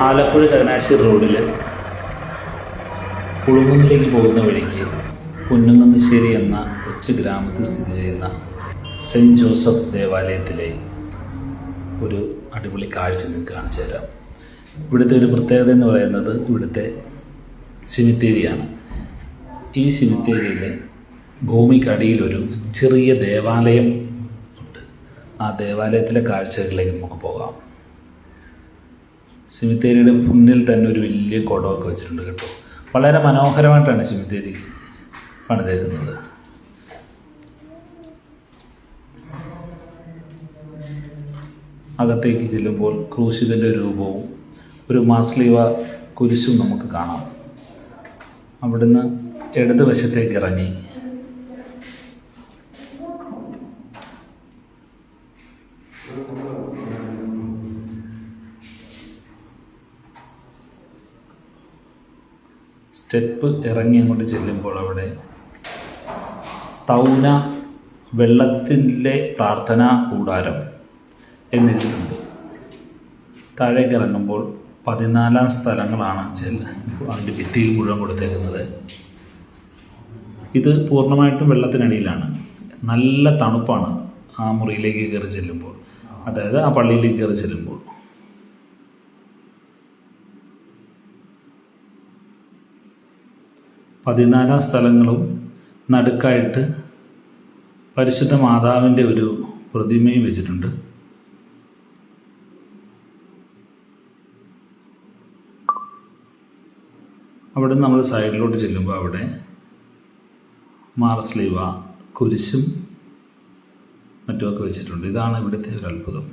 ആലപ്പുഴ ചങ്ങനാശ്ശേരി റോഡിൽ പുളുങ്കുന്നിലേക്ക് പോകുന്ന വഴിക്ക് പുന്നമശ്ശേരി എന്ന കൊച്ചു ഗ്രാമത്തിൽ സ്ഥിതി ചെയ്യുന്ന സെൻറ്റ് ജോസഫ് ദേവാലയത്തിലെ ഒരു അടിപൊളി കാഴ്ച നിങ്ങൾക്ക് കാണിച്ചു തരാം. ഇവിടുത്തെ ഒരു പ്രത്യേകത എന്ന് പറയുന്നത് ഇവിടുത്തെ സിമിത്തേരിയാണ്. ഈ സിമിത്തേരിയിൽ ഭൂമിക്കടിയിലൊരു ചെറിയ ദേവാലയം ഉണ്ട്. ആ ദേവാലയത്തിലെ കാഴ്ചകളിലേക്ക് നമുക്ക് പോകാം. സിമിത്തേരിയുടെ മുന്നിൽ തന്നെ ഒരു വലിയ കുടമൊക്കെ വെച്ചിട്ടുണ്ട് കേട്ടോ. വളരെ മനോഹരമായിട്ടാണ് സിമിത്തേരി പണിതേക്കുന്നത്. അകത്തേക്ക് ചെല്ലുമ്പോൾ ക്രൂശിതൻ്റെ രൂപവും ഒരു മാസ്ലീവ കുരിശും നമുക്ക് കാണാം. അവിടുന്ന് ഇടതുവശത്തേക്ക് ഇറങ്ങി സ്റ്റെപ്പ് ഇറങ്ങി അങ്ങോട്ട് ചെല്ലുമ്പോൾ അവിടെ തൗന വെള്ളത്തിലെ പ്രാർത്ഥനാ കൂടാരം എന്നെഴുതിയിട്ടുണ്ട്. താഴേക്ക് ഇറങ്ങുമ്പോൾ 14 സ്ഥലങ്ങളാണ് അതിൻ്റെ ഭിത്തിയിൽ മുഴുവൻ കൊടുത്തേക്കുന്നത്. ഇത് പൂർണ്ണമായിട്ടും വെള്ളത്തിനടിയിലാണ്. നല്ല തണുപ്പാണ് ആ മുറിയിലേക്ക് കയറി ചെല്ലുമ്പോൾ, അതായത് ആ പള്ളിയിലേക്ക് കയറി ചെല്ലുമ്പോൾ. പതിനാലാം സ്ഥലങ്ങളും നടുക്കായിട്ട് പരിശുദ്ധ മാതാവിൻ്റെ ഒരു പ്രതിമയും വെച്ചിട്ടുണ്ട്. അവിടെ നമ്മൾ സൈഡിലോട്ട് ചെല്ലുമ്പോൾ അവിടെ മാർസ്ലീവ കുരിശും മറ്റുമൊക്കെ വെച്ചിട്ടുണ്ട്. ഇതാണ് ഇവിടുത്തെ ഒരു അത്ഭുതം.